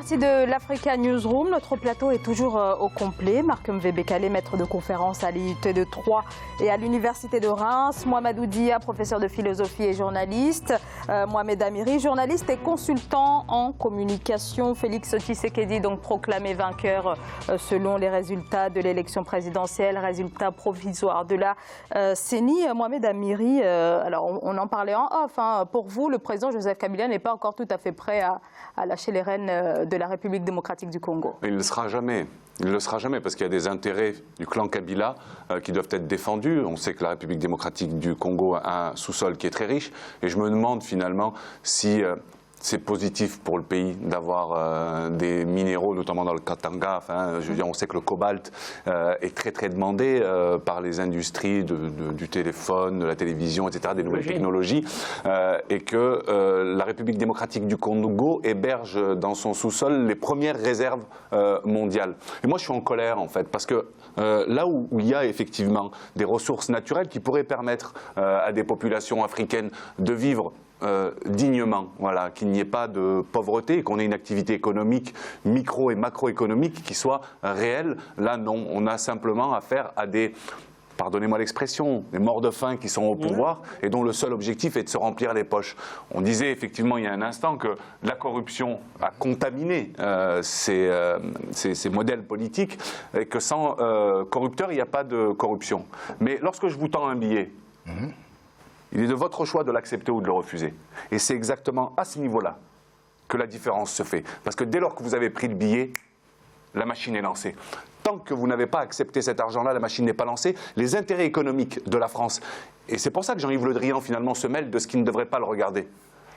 partie de l'Africa Newsroom. Notre plateau est toujours au complet. Marc Mvebekale, maître de conférence à l'IUT de Troyes et à l'Université de Reims. Mohamedou Dia, professeur de philosophie et journaliste. Mohamed Amiri, journaliste et consultant en communication. Félix Tshisekedi, donc proclamé vainqueur selon les résultats de l'élection présidentielle, résultats provisoires de la CENI. Mohamed Amiri, alors on en parlait en off. Pour vous, le président Joseph Kabila n'est pas encore tout à fait prêt à lâcher les rênes de la République démocratique du Congo. Il ne le sera jamais. Il ne le sera jamais parce qu'il y a des intérêts du clan Kabila qui doivent être défendus. On sait que la République démocratique du Congo a un sous-sol qui est très riche. Et je me demande finalement si c'est positif pour le pays d'avoir des minéraux, notamment dans le Katanga. Enfin, je veux dire, on sait que le cobalt est très très demandé par les industries du téléphone, de la télévision, etc., des nouvelles technologies, et que la République démocratique du Congo héberge dans son sous-sol les premières réserves mondiales. Et moi, je suis en colère en fait, parce que là où il y a effectivement des ressources naturelles qui pourraient permettre à des populations africaines de vivre dignement, voilà, qu'il n'y ait pas de pauvreté, qu'on ait une activité économique, micro et macroéconomique qui soit réelle. Là, non, on a simplement affaire à des, pardonnez-moi l'expression, des morts de faim qui sont au pouvoir et dont le seul objectif est de se remplir les poches. On disait effectivement il y a un instant que la corruption a contaminé ces modèles politiques et que sans corrupteur, il n'y a pas de corruption. Mais lorsque je vous tends un billet, il est de votre choix de l'accepter ou de le refuser. Et c'est exactement à ce niveau-là que la différence se fait. Parce que dès lors que vous avez pris le billet, la machine est lancée. Tant que vous n'avez pas accepté cet argent-là, la machine n'est pas lancée. Les intérêts économiques de la France, et c'est pour ça que Jean-Yves Le Drian finalement se mêle de ce qui ne devrait pas le regarder.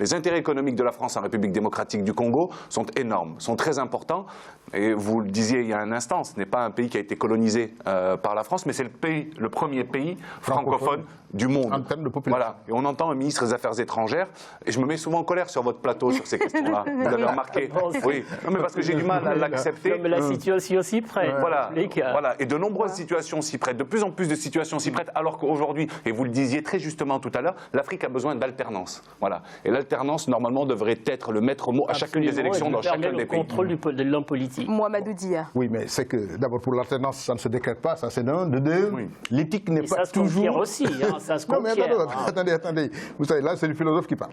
Les intérêts économiques de la France en République démocratique du Congo sont énormes, sont très importants. Et vous le disiez il y a un instant, ce n'est pas un pays qui a été colonisé par la France, mais c'est le premier pays francophone du monde. En termes de population. Voilà. Et on entend un ministre des Affaires étrangères, et je me mets souvent en colère sur votre plateau sur ces questions-là. Vous avez remarqué. Oui, non, mais parce que j'ai du mal à l'accepter. Mais la situation s'y prête. Voilà. Voilà. Et de nombreuses situations s'y prêtent, de plus en plus de situations s'y prêtent, alors qu'aujourd'hui, et vous le disiez très justement tout à l'heure, l'Afrique a besoin d'alternance. Voilà. Et l'alternance, normalement, devrait être le maître mot à chacune des élections dans chacun des pays. Le contrôle de l'homme politique. Mohamedou Dia. Oui, mais c'est que d'abord pour l'alternance, ça ne se décrète pas, ça c'est d'un, de deux. Oui. L'éthique n'est pas toujours. Ça se aussi, hein, ça se non, mais attendez. Vous savez, là c'est le philosophe qui parle.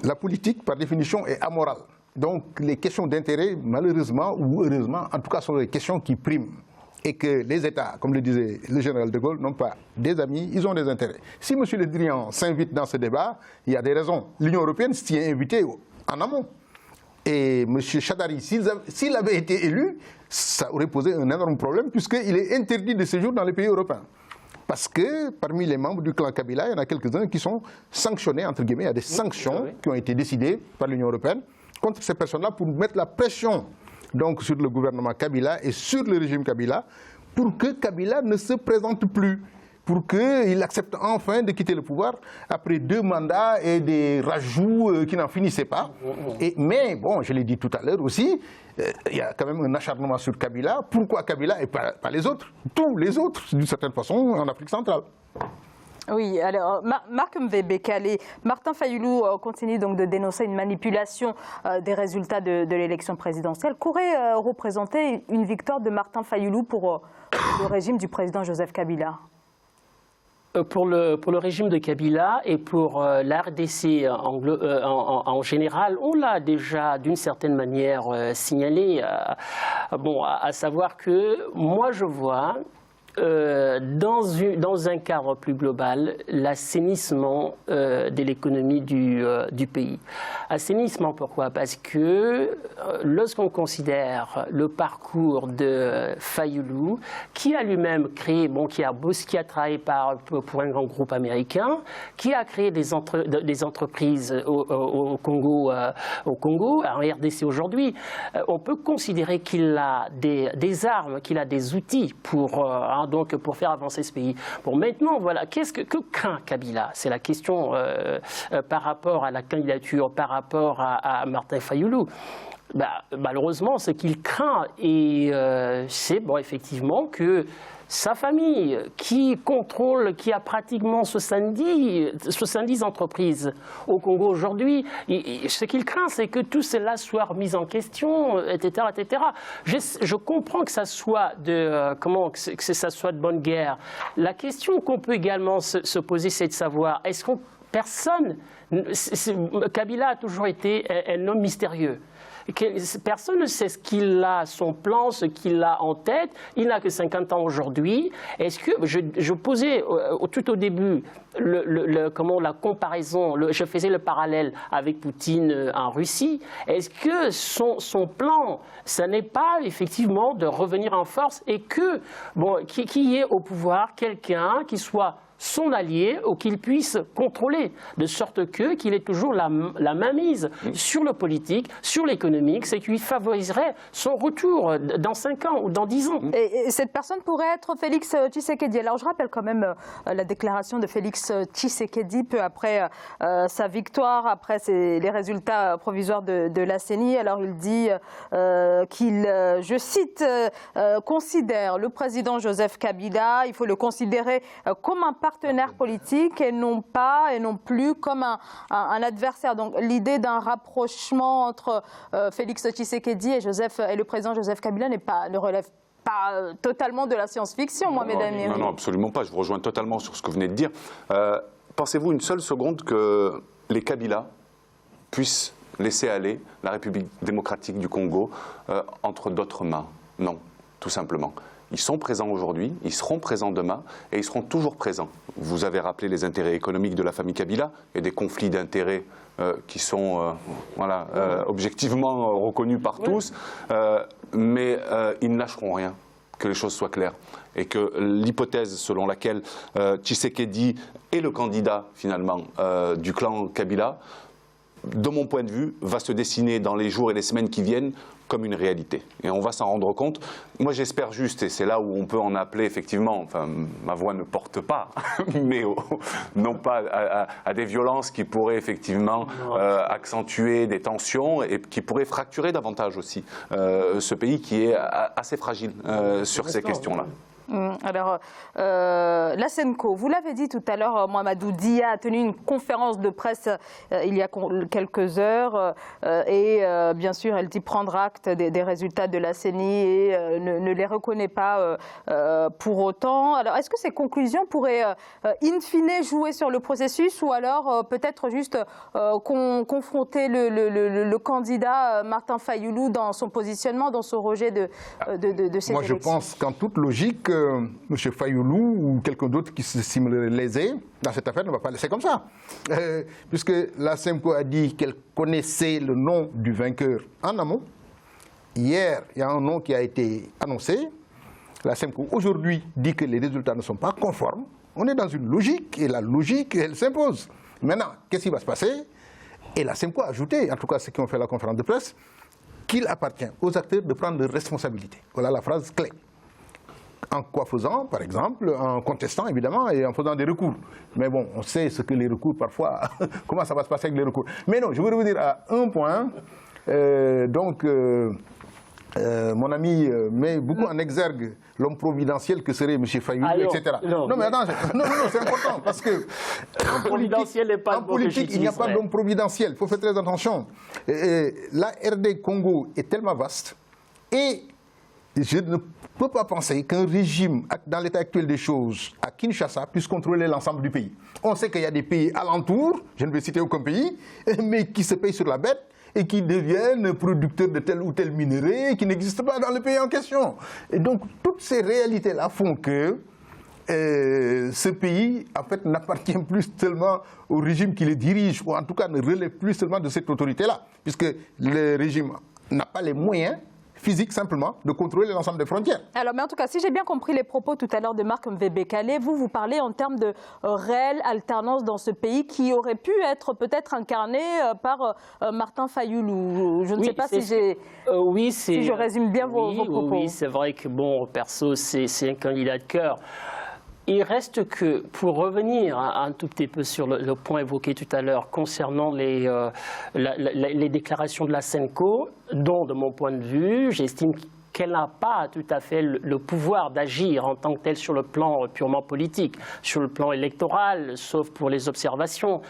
La politique, par définition, est amorale. Donc les questions d'intérêt, malheureusement ou heureusement, en tout cas, sont des questions qui priment. Et que les États, comme le disait le général de Gaulle, n'ont pas des amis, ils ont des intérêts. Si M. Le Drian s'invite dans ce débat, il y a des raisons. L'Union européenne s'y est invitée en amont. Et M. Chadari, s'il avait été élu, ça aurait posé un énorme problème puisqu'il est interdit de séjour dans les pays européens. Parce que parmi les membres du clan Kabila, il y en a quelques-uns qui sont sanctionnés, entre guillemets, il y a des sanctions qui ont été décidées par l'Union européenne contre ces personnes-là pour mettre la pression donc, sur le gouvernement Kabila et sur le régime Kabila pour que Kabila ne se présente plus, pour qu'il accepte enfin de quitter le pouvoir après 2 mandats et des rajouts qui n'en finissaient pas. Mais bon, je l'ai dit tout à l'heure aussi, il y a quand même un acharnement sur Kabila. Pourquoi Kabila et pas les autres? Tous les autres, d'une certaine façon, en Afrique centrale. Oui, alors Marc Mvebekale, Martin Fayulu continue donc de dénoncer une manipulation des résultats de l'élection présidentielle. Qu'aurait représenté une victoire de Martin Fayulu pour le régime du président Joseph Kabila? Pour le régime de Kabila et pour la RDC en général, on l'a déjà d'une certaine manière signalé, à savoir que moi je vois dans un cadre plus global, l'assainissement de l'économie du pays. Assainissement, pourquoi? Parce que lorsqu'on considère le parcours de Fayulu, qui a lui-même créé, qui a travaillé pour un grand groupe américain, qui a créé des entreprises au Congo, en RDC aujourd'hui, on peut considérer qu'il a des armes, qu'il a des outils pour faire avancer ce pays. Bon, maintenant, voilà, que craint Kabila? C'est la question par rapport à la candidature, par rapport à Martin Fayulu. Malheureusement, ce qu'il craint, c'est effectivement que sa famille, qui contrôle, qui a pratiquement 70 entreprises au Congo aujourd'hui. Ce qu'il craint, c'est que tout cela soit remis en question, etc., etc. Je comprends que ça soit que ça soit de bonne guerre. La question qu'on peut également se poser, c'est de savoir, est-ce qu'on Kabila a toujours été un homme mystérieux. Personne ne sait ce qu'il a, son plan, ce qu'il a en tête. Il n'a que 50 ans aujourd'hui. Est-ce que, je posais tout au début la comparaison, je faisais le parallèle avec Poutine en Russie. Est-ce que son plan, ça n'est pas effectivement de revenir en force et qu'il y ait au pouvoir quelqu'un qui soit son allié ou qu'il puisse contrôler, de sorte qu'il ait toujours la mainmise sur le politique, sur l'économique, ce qui favoriserait son retour dans 5 ans ou dans 10 ans. Et cette personne pourrait être Félix Tshisekedi. Alors je rappelle quand même la déclaration de Félix Tshisekedi peu après sa victoire, après les résultats provisoires de la CENI. Alors il dit qu'il, je cite, considère le président Joseph Kabila, il faut le considérer comme un partenaire politique et non plus comme un adversaire. Donc l'idée d'un rapprochement entre Félix Tshisekedi et le président Joseph Kabila ne relève pas totalement de la science-fiction, Mohamed Amiri. Non, absolument pas. Je vous rejoins totalement sur ce que vous venez de dire. Pensez-vous une seule seconde que les Kabila puissent laisser aller la République démocratique du Congo entre d'autres mains? Non, tout simplement. Ils sont présents aujourd'hui, ils seront présents demain et ils seront toujours présents. Vous avez rappelé les intérêts économiques de la famille Kabila et des conflits d'intérêts qui sont objectivement reconnus par tous, mais ils ne lâcheront rien, que les choses soient claires. Et que l'hypothèse selon laquelle Tshisekedi est le candidat finalement du clan Kabila, de mon point de vue, va se dessiner dans les jours et les semaines qui viennent comme une réalité. Et on va s'en rendre compte. Moi, j'espère juste, et c'est là où on peut en appeler effectivement, enfin, ma voix ne porte pas, mais non pas à des violences qui pourraient effectivement accentuer des tensions et qui pourraient fracturer davantage aussi ce pays qui est assez fragile sur ces questions-là. Alors, la SENCO, vous l'avez dit tout à l'heure, Mamadou Dia a tenu une conférence de presse il y a quelques heures et bien sûr, elle dit prendre acte des résultats de la CENI et ne les reconnaît pas pour autant. Alors, est-ce que ces conclusions pourraient in fine jouer sur le processus ou alors peut-être juste confronter le candidat Martin Fayulu dans son positionnement, dans son rejet de ces élections? Moi, je pense qu'en toute logique, M. Fayulu ou quelqu'un d'autre qui se simulerait lésé dans cette affaire ne va pas laisser comme ça. Puisque la SEMCO a dit qu'elle connaissait le nom du vainqueur en amont. Hier, il y a un nom qui a été annoncé. La SEMCO aujourd'hui dit que les résultats ne sont pas conformes. On est dans une logique et la logique, elle s'impose. Maintenant, qu'est-ce qui va se passer? Et la SEMCO a ajouté, en tout cas ceux qui ont fait la conférence de presse, qu'il appartient aux acteurs de prendre leurs responsabilités. Voilà la phrase clé. En quoi faisant, par exemple, en contestant évidemment et en faisant des recours. Mais bon, on sait ce que les recours parfois, comment ça va se passer avec les recours. Mais non, je veux revenir à un point. Mon ami met beaucoup en exergue l'homme providentiel que serait M. Fayulu, etc. Non, mais attends, non, c'est important parce que en politique, il n'y a pas d'homme providentiel. Il faut faire très attention. La RD Congo est tellement vaste et je ne peux pas penser qu'un régime, dans l'état actuel des choses, à Kinshasa, puisse contrôler l'ensemble du pays. On sait qu'il y a des pays alentours, je ne vais citer aucun pays, mais qui se payent sur la bête et qui deviennent producteurs de tel ou tel minerai qui n'existe pas dans le pays en question. Et donc, toutes ces réalités-là font que ce pays, en fait, n'appartient plus seulement au régime qui le dirige, ou en tout cas ne relève plus seulement de cette autorité-là, puisque le régime n'a pas les moyens physique simplement de contrôler l'ensemble des frontières. Alors, mais en tout cas, si j'ai bien compris les propos tout à l'heure de Marc Mvebekale, vous parlez en termes de réelle alternance dans ce pays qui aurait pu être peut-être incarnée par Martin Fayulu. Je ne sais pas si je résume bien vos propos. Oui, c'est vrai que, bon, perso, c'est un candidat de cœur. Il reste que, pour revenir un tout petit peu sur le point évoqué tout à l'heure concernant les déclarations de la SENCO, dont, de mon point de vue, j'estime qu'elle n'a pas tout à fait le pouvoir d'agir en tant que tel sur le plan purement politique, sur le plan électoral, sauf pour les observations.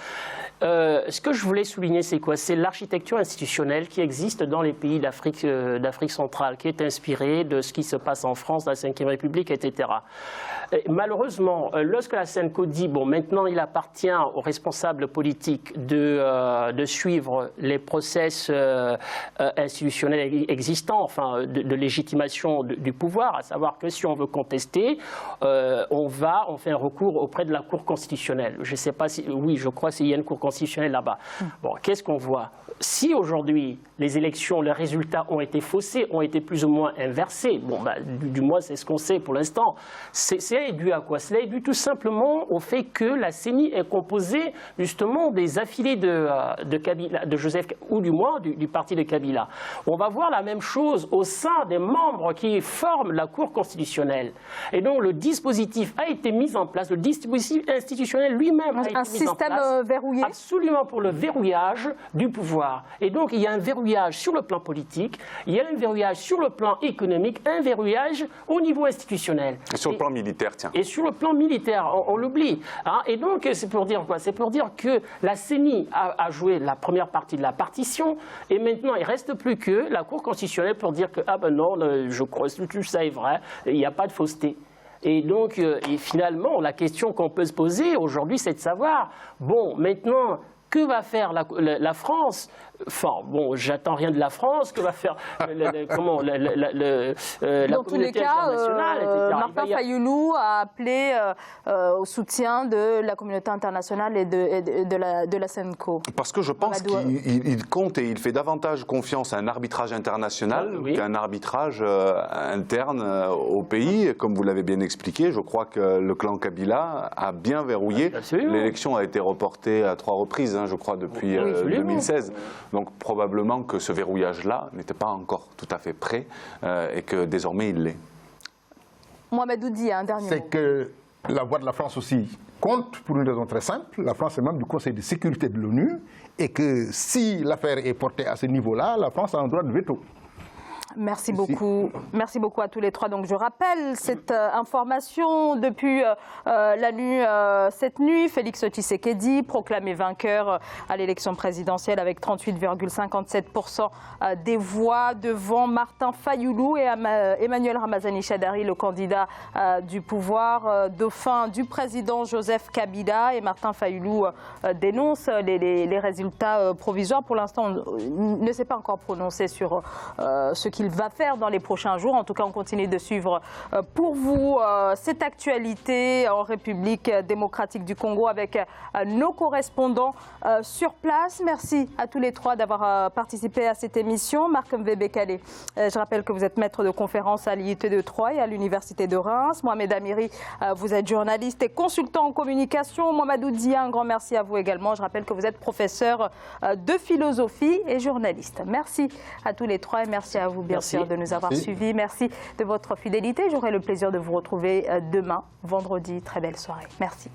Ce que je voulais souligner, c'est quoi? C'est l'architecture institutionnelle qui existe dans les pays d'Afrique centrale, qui est inspirée de ce qui se passe en France, dans la Ve République, etc. Et malheureusement, lorsque la Senco dit, bon, maintenant il appartient aux responsables politiques de suivre les process institutionnels existants, enfin de légitimation du pouvoir, à savoir que si on veut contester, on fait un recours auprès de la Cour constitutionnelle. Je ne sais pas si, oui, je crois qu'il y a une Cour constitutionnelle là-bas. Bon, qu'est-ce qu'on voit? Si aujourd'hui les élections, les résultats ont été faussés, ont été plus ou moins inversés, bon, du moins c'est ce qu'on sait pour l'instant, c'est dû à quoi? Cela est dû tout simplement au fait que la CENI est composée justement des affiliés de Kabila, de Joseph, ou du moins du parti de Kabila. On va voir la même chose au sein des membres qui forment la Cour constitutionnelle. Et donc le dispositif a été mis en place, le dispositif institutionnel lui-même a été mis en place. Un système verrouillé? Absolument, pour le verrouillage du pouvoir. Et donc il y a un verrouillage sur le plan politique, il y a un verrouillage sur le plan économique, un verrouillage au niveau institutionnel. Et sur le plan militaire, tiens. Et sur le plan militaire, on l'oublie. Hein. Et donc c'est pour dire quoi? C'est pour dire que la CENI a joué la première partie de la partition, et maintenant il ne reste plus que la Cour constitutionnelle pour dire que ah ben non, je crois que tout ça est vrai, il n'y a pas de fausseté. Et donc, et finalement, la question qu'on peut se poser aujourd'hui, c'est de savoir, bon, maintenant, que va faire la France? Enfin, bon, j'attends rien de la France. Que va faire la communauté internationale, etc. Martin Fayoulou a appelé au soutien de la communauté internationale et de la Senco. Parce que je pense qu'il compte et il fait davantage confiance à un arbitrage international qu'un arbitrage interne au pays. Comme vous l'avez bien expliqué, je crois que le clan Kabila a bien verrouillé. L'élection a été reportée à 3 reprises, je crois, depuis 2016. Donc probablement que ce verrouillage-là n'était pas encore tout à fait prêt et que désormais il l'est. Mohamed Oudi, un dernier mot. C'est que la voix de la France aussi compte pour une raison très simple. La France est membre du Conseil de sécurité de l'ONU et que si l'affaire est portée à ce niveau-là, la France a un droit de veto. Merci beaucoup. Merci beaucoup à tous les trois. Donc je rappelle cette information depuis cette nuit. Félix Tshisekedi, proclamé vainqueur à l'élection présidentielle avec 38,57% des voix devant Martin Fayoulou et Emmanuel Ramazani Shadari, le candidat du pouvoir, dauphin du président Joseph Kabila. Et Martin Fayoulou dénonce les résultats provisoires. Pour l'instant, on ne s'est pas encore prononcé sur ce qu'il va faire dans les prochains jours. En tout cas, on continue de suivre pour vous cette actualité en République démocratique du Congo avec nos correspondants sur place. Merci à tous les trois d'avoir participé à cette émission. Marc-M. Bekale, je rappelle que vous êtes maître de conférence à l'IUT de Troyes et à l'Université de Reims. Mohamed Amiri, vous êtes journaliste et consultant en communication. Mohamed Oudi, un grand merci à vous également. Je rappelle que vous êtes professeur de philosophie et journaliste. Merci à tous les trois et merci à vous, bien sûr, de nous avoir suivis. Merci de votre fidélité. J'aurai le plaisir de vous retrouver demain, vendredi. Très belle soirée. Merci.